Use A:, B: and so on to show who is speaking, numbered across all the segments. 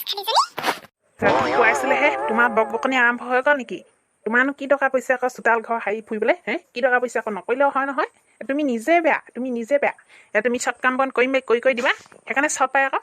A: খুৱাইছিলেহে তোমাৰ বকবকনি আৰম্ভ হৈ গ'ল নেকি? তোমাৰনো কি টকা পইচা আকৌ চোতাল ঘৰ সাৰি ফুৰিবলৈ কি টকা পইচা আকৌ নকৰিলেও হয় নহয়। তুমি নিজে বেয়া এতিয়া তুমি চব কাম বন কৰি দিবা সেইকাৰণে চব পাই আকৌ।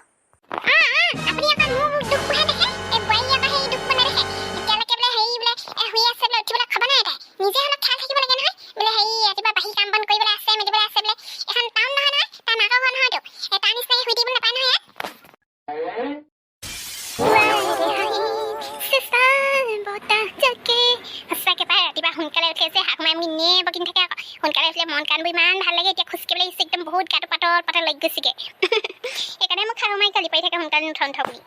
B: সোনকালে উঠিছে হাক মাৰি মোক ইনে বকিন থাকে আকৌ সোনকালে উঠিলে মন কাণবোৰ ইমান ভাল লাগে এতিয়া খোজকাঢ়িবলৈ ইচ্ছে একদম বহুত গাটো পাতল লাগি গৈছেগে সেইকাৰণে মোক খাৰু মাৰি গালি পাৰি থাকে সোনকালে নুঠ বুলি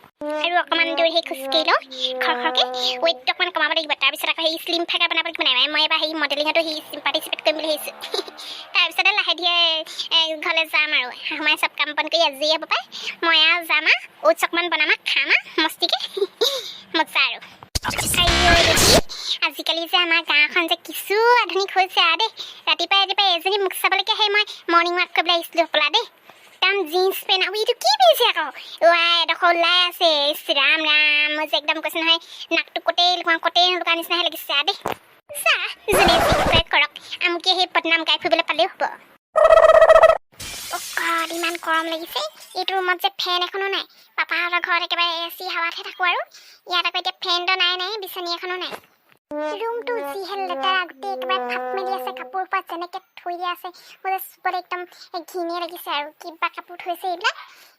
B: আৰু অকণমান দূৰ সেই খোজকাঢ়ি লওঁ খৰখৰকৈ ৱেইটটো অকণমান কমাব লাগিব তাৰপিছত আকৌ সেই স্লিম ফেকা বনাব লাগিব নাই মই এবাৰ সেই মডেলিঙতো সেই পাৰ্টিচিপেট কৰিম বুলি ভাবিছোঁ তাৰপিছতে লাহে ধীৰে ঘৰলৈ যাম আৰু সোমাই চব কাম বন কৰি আজৰি হ'ব পাই মই আৰু যাম আৰু ওটছ অকণমান বনাম খাম মস্তিকৈ মজা আৰু আজিকালি যে আমাৰ গাঁওখন যে কিছু আধুনিক হৈছে আৰু দেই ৰাতিপুৱাই এজনী মুখ চাবলৈকে আহে মই মৰ্ণিং ৱাক কৰিবলৈ আহিছিলোঁ হ'বলা দেই একদম জিন্স পেণ্ট আৰু এইটো কি পিন্ধিছে আকৌ এডোখৰ ওলাই আছে ৰাম মই যে একদম কৈছে নহয় নাকটো কটেই লুকা নিচিনাহে লাগিছে আৰু দেই যোনে যি কৰক আমুকে সেই পদনাম গাই ফুৰিবলৈ পালেও হ'ব ইমান গৰম লাগিছে এইটো ৰুমত যে ফেন এখনো নাই পাপাহঁতৰ ঘৰত একেবাৰে এচি হাৱাতহে থাকোঁ আৰু ইয়াত আকৌ এতিয়া ফেনটো নাই বিচনী এখনো নাই ৰুমটো যিহে লেতেৰা গোটেই একেবাৰে ফাপ মেলি আছে কাপোৰ পৰা যেনেকৈ থৈ দিয়া আছে মোৰ চুপত একদম ঘিনে লাগিছে আৰু কিবা কাপোৰ থৈছে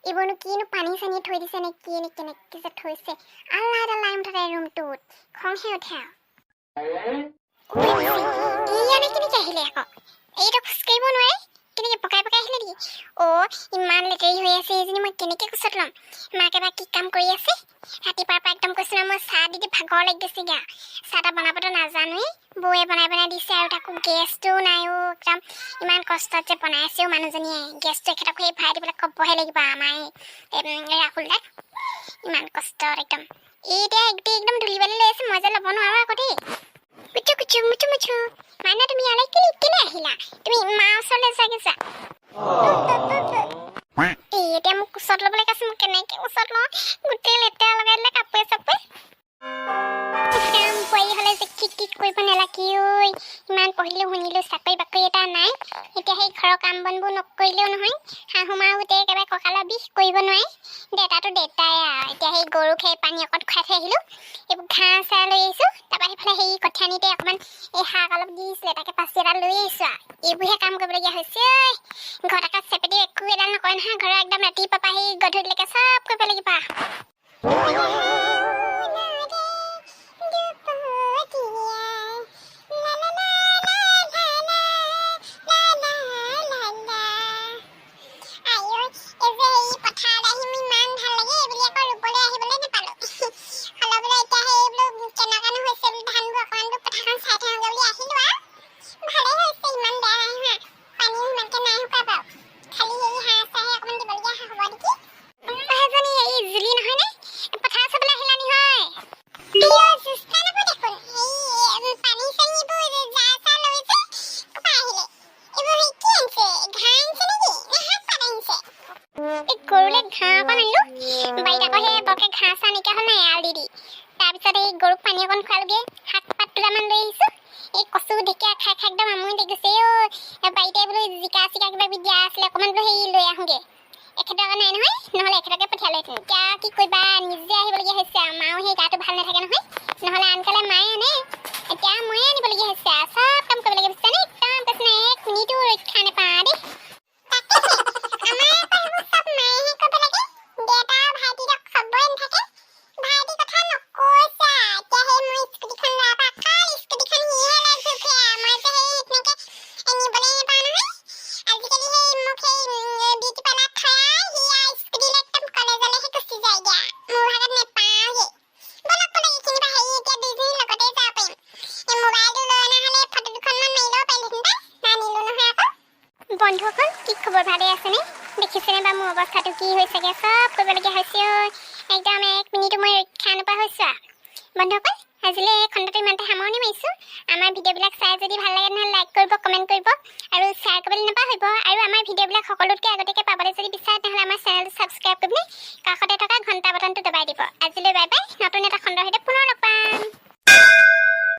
B: এইবোৰনো কিনো পানী চানী থৈ দিছে নে কি নে কেনেকৈ যে থৈছে আল্লাই মুঠতে ৰুমটোত খংহে উঠে আৰু ইয়ানে কেনেকৈ আহিলে আকৌ এইটো খোজকাঢ়িব নোৱাৰে কেনেকৈ পকাই আহিলে নেকি ইমান লেতেৰি হৈ আছে এইজনী মই কেনেকৈ কোচত ল'ম মাকে বা কি কাম কৰি আছে ৰাতিপুৱাৰ পৰা একদম কৈছোঁ ন মই চাহ দি ভাগৰ লাগি গৈছেগৈ চাহ তাহ বনাবতো নাজানোৱেই বৌয়ে বনাই দিছে আৰু তাকো গেছটোও নাই একদম ইমান কষ্টত যে বনাই আছেও মানুহজনীয়ে গেছটো এখেতক সেই ভৰাই দিবলৈ ক'বহে লাগিব আমাৰ ৰাহুল দাক ইমান কষ্টত একদম এতিয়া একদম ধূলিবালি লৈ আছে মই যে ল'ব নোৱাৰোঁ আকৌ দেই মুচু মাইনা তুমি ইয়ালৈ কেলে আহিলা তুমি মা ওচৰলৈ যোৱা এতিয়া মোক কোচত ল'বলৈ কৈছে মোক কেনেকৈ কোচত লওঁ গোটেই লেতেৰা লগাই দিলে কাপোৰে চাপোৰে বোৱাৰী হ'লে যে কি কৰিব নালাগে ইমান পঢ়িলোঁ শুনিলোঁ চাকৰি বাকৰি এটা নাই এতিয়া সেই ঘৰৰ কাম বনবোৰ নকৰিলেও নহয় শাহু মাও গোটেই একেবাৰে কঁকালৰ বিষ কৰিব নোৱাৰে দেউতাই আৰু এতিয়া সেই গৰুক সেই পানী অকণ খুৱাই থৈ আহিলোঁ এইবোৰ ঘাঁহ চাহ লৈ আহিছোঁ তাৰপৰা সেইফালে সেই কঠীয়ানিতে অকণমান এই শাক অলপ দিছিলে তাকে পাচি এটা লৈ আহিছোঁ আৰু এইবোৰহে কাম কৰিবলগীয়া হৈছে ঘৰত আকৌ চেপেটি একো এডাল নকৰে নহয় ঘৰৰ একদম ৰাতিপুৱা পৰা সেই গধূলিলৈকে চব কৰিব লাগিব গৰুলে ঘাঁহ অকণ আনিলোঁ বাৰীত আকৌ সেই বৰকৈ ঘাঁহ চাহ নাইকিয়া হ'ল নাই এৰাল দি তাৰপিছত এই গৰুক পানী অকণ খোৱালোগৈ শাক পাত দুটামান লৈ আহিছোঁ এই কচু ঢেকীয়া খাই একদম আমনি লাগি গৈছে বাৰীতে বোলো জিকা চিকা কিবা কিবি দিয়া আছিলে অকণমান বোলো সেই লৈ আহোঁগৈ এখেতৰ আকৌ নাই নহয় নহ'লে এখেতকে পঠিয়ালেহেঁতেন এতিয়া কি কৰিবা নিজে আহিবলগীয়া হৈছে আৰু মাও সেই গাটো ভাল নাথাকে নহয় নহ'লে আনকালে মায়ে আনে এতিয়া ময়ে আনিবলগীয়া হৈছে চব কাম কৰিবলগীয়া হৈছে নে একদম কৈছে এক মিনিটো ৰক্ষা নাপাওঁ দেই বন্ধুসকল কি খবৰ ভালে আছেনে দেখিছেনে বা মোৰ অৱস্থাটো কি হৈছেগৈ চব কৰিবলগীয়া হৈছে একদম এক মিনিটো মই ৰক্ষা নোপোৱা হৈছোঁ বন্ধুসকল আজিলৈ এই খণ্ডটো ইমানতে সামৰণি মাৰিছোঁ আমাৰ ভিডিঅ'বিলাক চাই যদি ভাল লাগে তেনেহ'লে লাইক কৰিব কমেণ্ট কৰিব আৰু শ্বেয়াৰ কৰিবলৈ নাপাহৰিব আৰু আমাৰ ভিডিঅ'বিলাক সকলোতকৈ আগতীয়াকৈ পাবলৈ যদি বিচাৰে তেনেহ'লে আমাৰ চেনেলটো ছাবস্ক্ৰাইব কৰিবলৈ কাষতে থকা ঘণ্টা